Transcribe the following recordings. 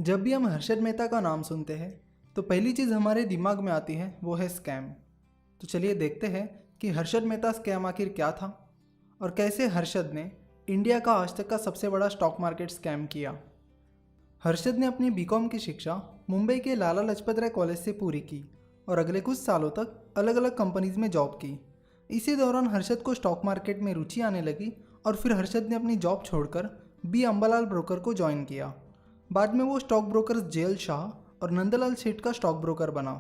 जब भी हम हर्षद मेहता का नाम सुनते हैं तो पहली चीज़ हमारे दिमाग में आती है वो है स्कैम। तो चलिए देखते हैं कि हर्षद मेहता स्कैम आखिर क्या था और कैसे हर्षद ने इंडिया का आज तक का सबसे बड़ा स्टॉक मार्केट स्कैम किया। हर्षद ने अपनी बीकॉम की शिक्षा मुंबई के लाला लाजपत राय कॉलेज से पूरी की और अगले कुछ सालों तक अलग अलग कंपनीज में जॉब की। इसी दौरान हर्षद को स्टॉक मार्केट में रुचि आने लगी और फिर हर्षद ने अपनी जॉब छोड़कर बी अंबालाल ब्रोकर को ज्वाइन किया। बाद में वो स्टॉक ब्रोकर्स जेएल शाह और नंदलाल सेठ का स्टॉक ब्रोकर बना।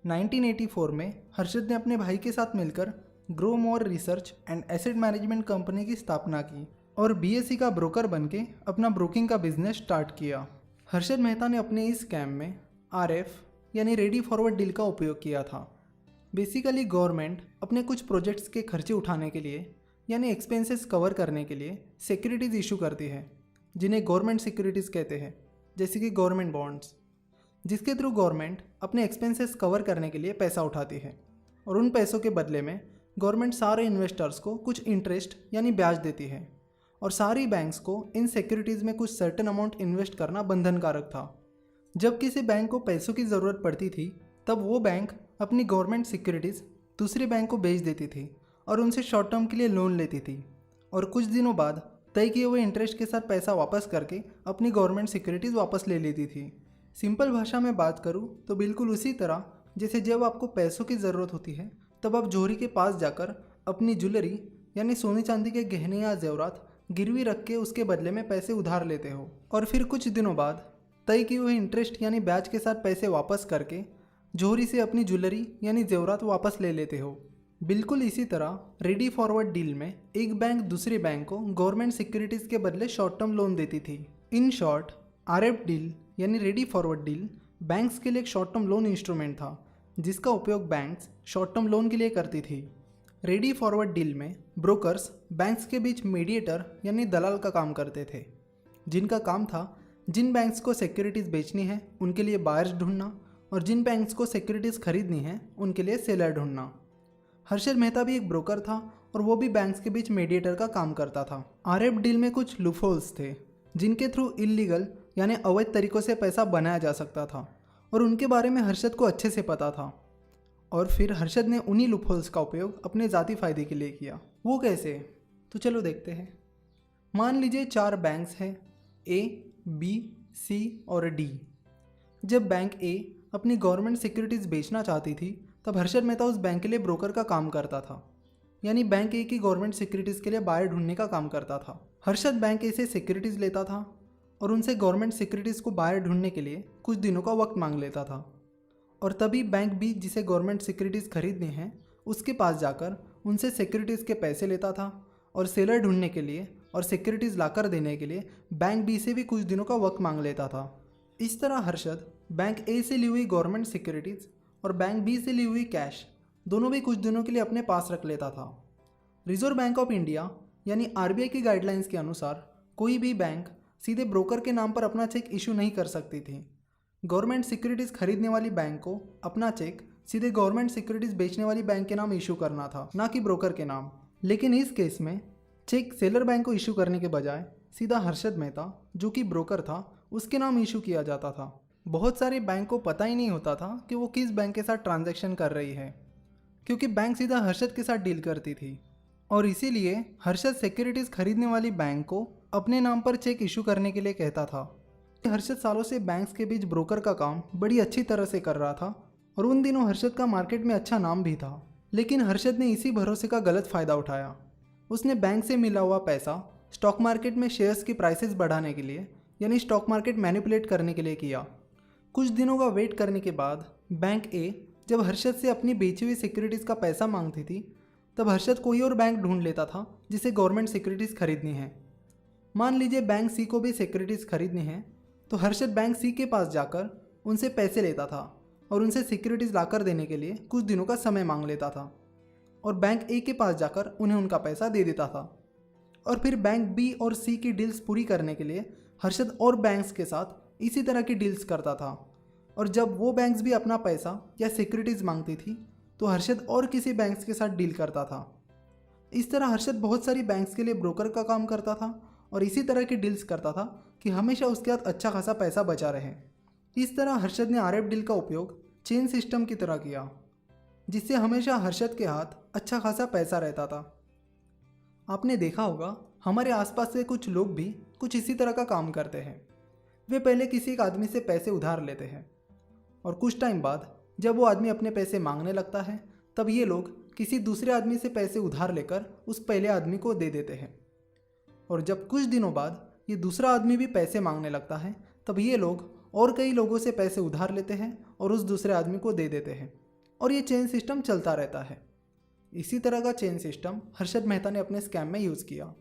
1984 में हर्षद ने अपने भाई के साथ मिलकर grow more research and asset management company की स्थापना की और बीएसई का ब्रोकर बनके अपना ब्रोकिंग का बिजनेस स्टार्ट किया। हर्षद मेहता ने अपने इस स्कैम में आरएफ यानी रेडी फॉरवर्ड डील का उपयोग किया था। बेसिकली गवर्नमेंट अपने कुछ प्रोजेक्ट्स के खर्चे उठाने के लिए यानी एक्सपेंसेस कवर करने के लिए सिक्योरिटीज़ इशू करती है जिन्हें गवर्नमेंट सिक्योरिटीज़ कहते हैं, जैसे कि गवर्नमेंट बॉन्ड्स, जिसके थ्रू गवर्नमेंट अपने एक्सपेंसेस कवर करने के लिए पैसा उठाती है और उन पैसों के बदले में गवर्नमेंट सारे इन्वेस्टर्स को कुछ इंटरेस्ट यानी ब्याज देती है और सारी बैंक्स को इन सिक्योरिटीज़ में कुछ सर्टेन अमाउंट इन्वेस्ट करना बंधनकारक था। जब किसी बैंक को पैसों की ज़रूरत पड़ती थी तब वो बैंक अपनी गवर्नमेंट सिक्योरिटीज़ दूसरे बैंक को बेच देती थी और उनसे शॉर्ट टर्म के लिए लोन लेती थी और कुछ दिनों बाद तय किए हुए इंटरेस्ट के साथ पैसा वापस करके अपनी गवर्नमेंट सिक्योरिटीज़ वापस ले लेती थी। सिंपल भाषा में बात करूँ तो बिल्कुल उसी तरह जैसे जब आपको पैसों की ज़रूरत होती है तब आप जोहरी के पास जाकर अपनी ज्वेलरी यानी सोने चांदी के गहने या जेवरात गिरवी रख के उसके बदले में पैसे उधार लेते हो और फिर कुछ दिनों बाद तय किए हुए इंटरेस्ट यानी ब्याज के साथ पैसे वापस करके जोहरी से अपनी ज्वेलरी यानी जेवरात वापस ले लेते हो। बिल्कुल इसी तरह रेडी फॉरवर्ड डील में एक बैंक दूसरे बैंक को गवर्नमेंट सिक्योरिटीज़ के बदले शॉर्ट टर्म लोन देती थी। इन शॉर्ट आरएफ डील यानी रेडी फॉरवर्ड डील बैंक्स के लिए एक शॉर्ट टर्म लोन इंस्ट्रूमेंट था जिसका उपयोग बैंक्स शॉर्ट टर्म लोन के लिए करती थी। रेडी फॉरवर्ड डील में ब्रोकर्स बैंक्स के बीच मीडिएटर यानी दलाल का काम करते थे, जिनका काम था जिन बैंक्स को सिक्योरिटीज़ बेचनी है उनके लिए बायर्स ढूंढना और जिन बैंक्स को सिक्योरिटीज़ खरीदनी है उनके लिए सेलर ढूंढना। हर्षद मेहता भी एक ब्रोकर था और वो भी बैंक्स के बीच मीडिएटर का काम करता था। आरएफ डील में कुछ लूपहोल्स थे जिनके थ्रू इलीगल यानी अवैध तरीक़ों से पैसा बनाया जा सकता था और उनके बारे में हर्षद को अच्छे से पता था और फिर हर्षद ने उन्हीं लूपहोल्स का उपयोग अपने ज़ाती फ़ायदे के लिए किया। वो कैसे? तो चलो देखते हैं। मान लीजिए 4 बैंक्स हैं ए, बी, सी और डी। जब बैंक ए अपनी गवर्नमेंट सिक्योरिटीज़ बेचना चाहती थी तब हर्षद मेहता उस बैंक के लिए ब्रोकर का काम करता था, यानी बैंक ए की गवर्नमेंट सिक्योरिटीज़ के लिए बायर ढूंढने का काम करता था। हर्षद बैंक ए से सिक्योरिटीज़ लेता था और उनसे गवर्नमेंट सिक्योरिटीज़ को बायर ढूंढने के लिए कुछ दिनों का वक्त मांग लेता था और तभी बैंक बी जिसे गवर्नमेंट सिक्योरिटीज़ खरीदनी है उसके पास जाकर उनसे सिक्योरिटीज़ के पैसे लेता था और सेलर ढूंढने के लिए और सिक्योरिटीज़ लाकर देने के लिए बैंक बी से भी कुछ दिनों का वक्त मांग लेता था। इस तरह हर्षद बैंक ए से ली हुई गवर्नमेंट सिक्योरिटीज़ और बैंक बी से ली हुई कैश दोनों भी कुछ दिनों के लिए अपने पास रख लेता था। रिजर्व बैंक ऑफ इंडिया यानी आरबीआई की गाइडलाइंस के अनुसार कोई भी बैंक सीधे ब्रोकर के नाम पर अपना चेक इशू नहीं कर सकती थी। गवर्नमेंट सिक्योरिटीज़ खरीदने वाली बैंक को अपना चेक सीधे गवर्नमेंट सिक्योरिटीज़ बेचने वाली बैंक के नाम इशू करना था, ना कि ब्रोकर के नाम। लेकिन इस केस में चेक सेलर बैंक को इशू करने के बजाय सीधा हर्षद मेहता जो कि ब्रोकर था उसके नाम इशू किया जाता था। बहुत सारे बैंक को पता ही नहीं होता था कि वो किस बैंक के साथ ट्रांजैक्शन कर रही है, क्योंकि बैंक सीधा हर्षद के साथ डील करती थी और इसीलिए हर्षद सिक्योरिटीज़ खरीदने वाली बैंक को अपने नाम पर चेक इशू करने के लिए कहता था। हर्षद सालों से बैंक्स के बीच ब्रोकर का काम बड़ी अच्छी तरह से कर रहा था और उन दिनों हर्षद का मार्केट में अच्छा नाम भी था। लेकिन हर्षद ने इसी भरोसे का गलत फ़ायदा उठाया। उसने बैंक से मिला हुआ पैसा स्टॉक मार्केट में शेयर्स की प्राइसेस बढ़ाने के लिए यानी स्टॉक मार्केट मैनिपुलेट करने के लिए किया। कुछ दिनों का वेट करने के बाद बैंक ए जब हर्षद से अपनी बेची हुई सिक्योरिटीज़ का पैसा मांगती थी तब हर्षद कोई और बैंक ढूंढ लेता था जिसे गवर्नमेंट सिक्योरिटीज़ खरीदनी है। मान लीजिए बैंक सी को भी सिक्योरिटीज़ खरीदनी है तो हर्षद बैंक सी के पास जाकर उनसे पैसे लेता था और उनसे सिक्योरिटीज़ लाकर देने के लिए कुछ दिनों का समय मांग लेता था और बैंक ए के पास जाकर उन्हें उनका पैसा दे देता था। और फिर बैंक बी और सी की डील्स पूरी करने के लिए हर्षद और बैंक्स के साथ इसी तरह की डील्स करता था और जब वो बैंक्स भी अपना पैसा या सिक्योरिटीज़ मांगती थी तो हर्षद और किसी बैंक्स के साथ डील करता था। इस तरह हर्षद बहुत सारी बैंक्स के लिए ब्रोकर का काम करता था और इसी तरह की डील्स करता था कि हमेशा उसके हाथ अच्छा खासा पैसा बचा रहे। इस तरह हर्षद ने आरएफ डील का उपयोग चेन सिस्टम की तरह किया, जिससे हमेशा हर्षद के हाथ अच्छा खासा पैसा रहता था। आपने देखा होगा हमारे आसपास से कुछ लोग भी कुछ इसी तरह का काम करते हैं। वे पहले किसी एक आदमी से पैसे उधार लेते हैं और कुछ टाइम बाद जब वो आदमी अपने पैसे मांगने लगता है तब ये लोग किसी दूसरे आदमी से पैसे उधार लेकर उस पहले आदमी को दे देते हैं। और जब कुछ दिनों बाद ये दूसरा आदमी भी पैसे मांगने लगता है तब ये लोग और कई लोगों से पैसे उधार लेते हैं और उस दूसरे आदमी को दे देते हैं, और ये चेन सिस्टम चलता रहता है। इसी तरह का चेन सिस्टम हर्षद मेहता ने अपने स्कैम में यूज़ किया,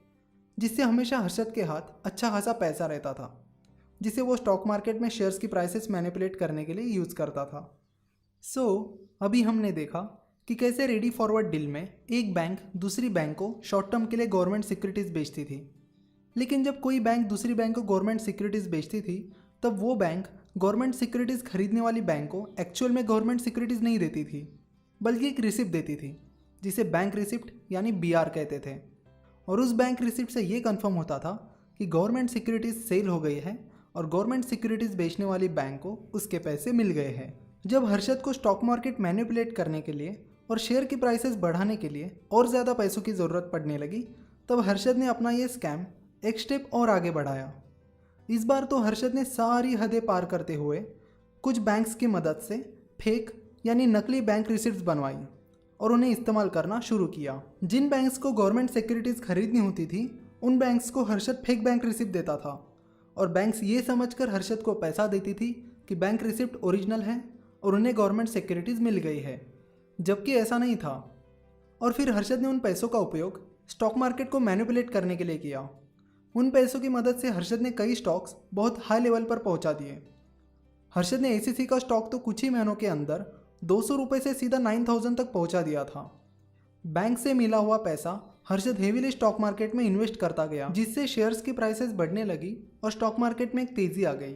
जिससे हमेशा हर्षद के हाथ अच्छा खासा पैसा रहता था, जिसे वो स्टॉक मार्केट में शेयर्स की प्राइसेस मैनिपुलेट करने के लिए यूज़ करता था। अभी हमने देखा कि कैसे रेडी फॉरवर्ड डील में एक बैंक दूसरी बैंक को शॉर्ट टर्म के लिए गवर्नमेंट सिक्योरिटीज़ बेचती थी। लेकिन जब कोई बैंक दूसरी बैंक को गवर्नमेंट सिक्योरिटीज़ बेचती थी तब वो बैंक गवर्नमेंट सिक्योरिटीज़ खरीदने वाली बैंक को एक्चुअल में गवर्नमेंट सिक्योरिटीज़ नहीं देती थी, बल्कि एक रिसिप्ट देती थी, जिसे बैंक रिसिप्ट यानी BR कहते थे। और उस बैंक रिसिप्ट से ये कंफर्म होता था कि गवर्नमेंट सिक्योरिटीज़ सेल हो गई है और गवर्नमेंट सिक्योरिटीज़ बेचने वाली बैंक को उसके पैसे मिल गए हैं। जब हर्षद को स्टॉक मार्केट मैनिपुलेट करने के लिए और शेयर की प्राइसेस बढ़ाने के लिए और ज़्यादा पैसों की ज़रूरत पड़ने लगी तब हर्षद ने अपना ये स्कैम एक स्टेप और आगे बढ़ाया। इस बार तो हर्षद ने सारी हदें पार करते हुए कुछ बैंक्स की मदद से फेक यानी नकली बैंक रिसिप्ट्स बनवाई और उन्हें इस्तेमाल करना शुरू किया। जिन बैंक्स को गवर्नमेंट सिक्योरिटीज़ खरीदनी होती थी उन बैंक्स को हर्षद फेक बैंक रिसिप्ट देता था, और बैंक्स ये समझकर हर्षद को पैसा देती थी कि बैंक रिसिप्ट ओरिजिनल है और उन्हें गवर्नमेंट सिक्योरिटीज़ मिल गई है, जबकि ऐसा नहीं था। और फिर हर्षद ने उन पैसों का उपयोग स्टॉक मार्केट को मैनिपुलेट करने के लिए किया। उन पैसों की मदद से हर्षद ने कई स्टॉक्स बहुत हाई लेवल पर पहुंचा दिए। हर्षद ने ACC का स्टॉक तो कुछ ही महीनों के अंदर 200 रुपये से सीधा 9000 तक पहुंचा दिया था। बैंक से मिला हुआ पैसा हर्षद हेवीली स्टॉक मार्केट में इन्वेस्ट करता गया, जिससे शेयर्स की प्राइसेस बढ़ने लगी और स्टॉक मार्केट में एक तेज़ी आ गई।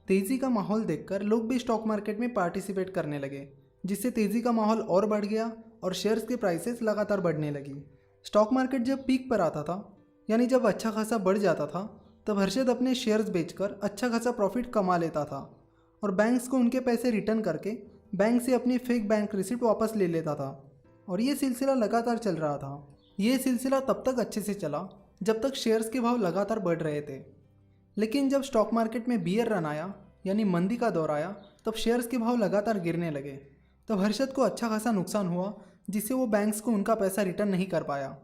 तेज़ी का माहौल देखकर लोग भी स्टॉक मार्केट में पार्टिसिपेट करने लगे, जिससे तेज़ी का माहौल और बढ़ गया और शेयर्स की प्राइसेस लगातार बढ़ने लगी। स्टॉक मार्केट जब पीक पर आता था, यानी जब अच्छा खासा बढ़ जाता था, तब हर्षद अपने शेयर्स बेचकर अच्छा खासा प्रॉफिट कमा लेता था और बैंक्स को उनके पैसे रिटर्न करके बैंक से अपनी फेक बैंक रिसिप्ट वापस ले लेता था। और ये सिलसिला लगातार चल रहा था। ये सिलसिला तब तक अच्छे से चला जब तक शेयर्स के भाव लगातार बढ़ रहे थे। लेकिन जब स्टॉक मार्केट में बियर रन आया यानी मंदी का दौर आया, तब शेयर्स के भाव लगातार गिरने लगे। तब हर्षद को अच्छा खासा नुकसान हुआ, जिससे वो बैंक्स को उनका पैसा रिटर्न नहीं कर पाया।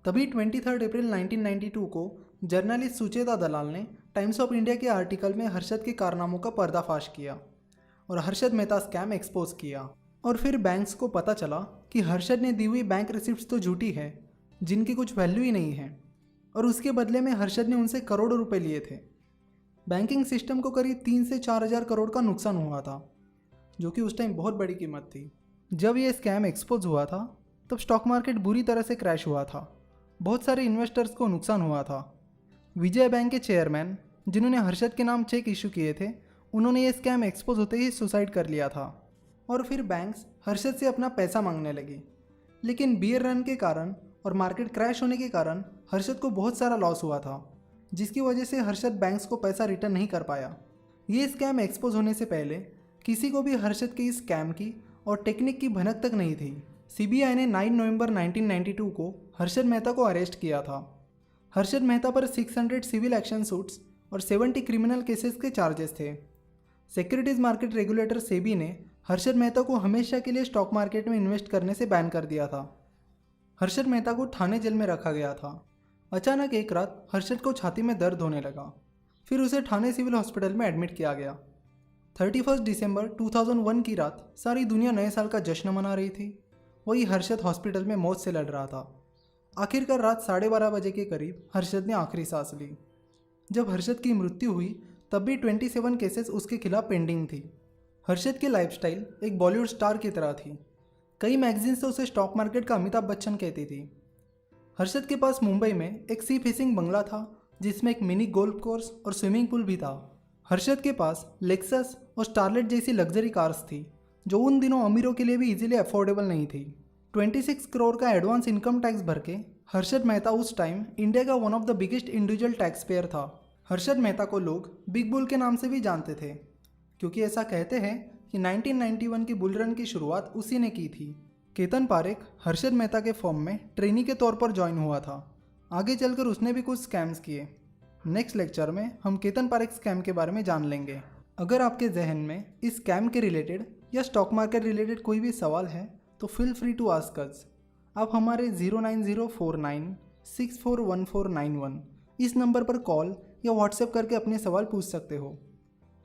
तभी 23 अप्रैल 1992 को जर्नलिस्ट सुचेता दलाल ने टाइम्स ऑफ इंडिया के आर्टिकल में हर्षद के कारनामों का पर्दाफाश किया और हर्षद मेहता स्कैम एक्सपोज किया। और फिर बैंक्स को पता चला कि हर्षद ने दी हुई बैंक रिसिप्ट्स तो झूठी है, जिनकी कुछ वैल्यू ही नहीं है, और उसके बदले में हर्षद ने उनसे करोड़ों रुपए लिए थे। बैंकिंग सिस्टम को करीब 3 से 4 हज़ार करोड़ का नुकसान हुआ था, जो कि उस टाइम बहुत बड़ी कीमत थी। जब ये स्कैम एक्सपोज हुआ था तब स्टॉक मार्केट बुरी तरह से क्रैश हुआ था। बहुत सारे इन्वेस्टर्स को नुकसान हुआ था। विजय बैंक के चेयरमैन, जिन्होंने हर्षद के नाम चेक इशू किए थे, उन्होंने ये स्कैम एक्सपोज होते ही सुसाइड कर लिया था। और फिर बैंक्स हर्षद से अपना पैसा मांगने लगी। लेकिन बियर रन के कारण और मार्केट क्रैश होने के कारण हर्षद को बहुत सारा लॉस हुआ था, जिसकी वजह से हर्षद बैंक्स को पैसा रिटर्न नहीं कर पाया। ये स्कैम एक्सपोज होने से पहले किसी को भी हर्षद के इस स्कैम की और टेक्निक की भनक तक नहीं थी। CBI ने 9 नवंबर 1992 को हर्षद मेहता को अरेस्ट किया था। हर्षद मेहता पर 600 सिविल एक्शन सूट्स और 70 क्रिमिनल केसेस के चार्जेस थे। सिक्योरिटीज़ मार्केट रेगुलेटर सेबी ने हर्षद मेहता को हमेशा के लिए स्टॉक मार्केट में इन्वेस्ट करने से बैन कर दिया था। हर्षद मेहता को ठाणे जेल में रखा गया था। अचानक एक रात हर्षद को छाती में दर्द होने लगा, फिर उसे ठाणे सिविल हॉस्पिटल में एडमिट किया गया। 31 दिसंबर 2001 की रात सारी दुनिया नए साल का जश्न मना रही थी। वही हर्षद हॉस्पिटल में मौत से लड़ रहा था। आखिरकार रात 12:30 बजे के करीब हर्षद ने आखिरी सांस ली। जब हर्षद की मृत्यु हुई तब भी 27 केसेस उसके खिलाफ पेंडिंग थी। हर्षद की लाइफस्टाइल एक बॉलीवुड स्टार की तरह थी। कई मैगजीन्स तो उसे स्टॉक मार्केट का अमिताभ बच्चन कहती थी। हर्षद के पास मुंबई में एक सी फेसिंग बंगला था, जिसमें एक मिनी गोल्फ कोर्स और स्विमिंग पूल भी था। हर्षद के पास लेक्सस और स्टारलेट जैसी लग्जरी कार्स थी, जो उन दिनों अमीरों के लिए भी इजीली अफोर्डेबल नहीं थी। 26 करोड़ का एडवांस इनकम टैक्स भर के हर्षद मेहता उस टाइम इंडिया का one of the biggest individual tax payer था। हर्षद मेहता को लोग बिग बुल के नाम से भी जानते थे, क्योंकि ऐसा कहते हैं कि 1991 की बुल रन की शुरुआत उसी ने की थी। केतन पारेख हर्षद मेहता के फर्म में ट्रेनी के तौर पर ज्वाइन हुआ था। आगे चलकर उसने भी कुछ स्कैम्स किए। नेक्स्ट लेक्चर में हम केतन पारेख स्कैम के बारे में जान लेंगे। अगर आपके जहन में इस स्कैम के रिलेटेड या स्टॉक मार्केट रिलेटेड कोई भी सवाल है तो feel free to ask us. आप हमारे 09049641491 इस नंबर पर कॉल या व्हाट्सएप करके अपने सवाल पूछ सकते हो।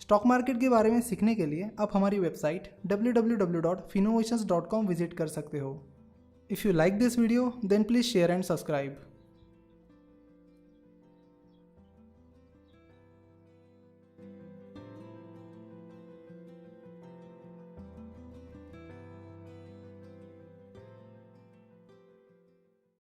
स्टॉक मार्केट के बारे में सीखने के लिए आप हमारी वेबसाइट www.finnovations.com विजिट कर सकते हो। If you like this video then please share and subscribe.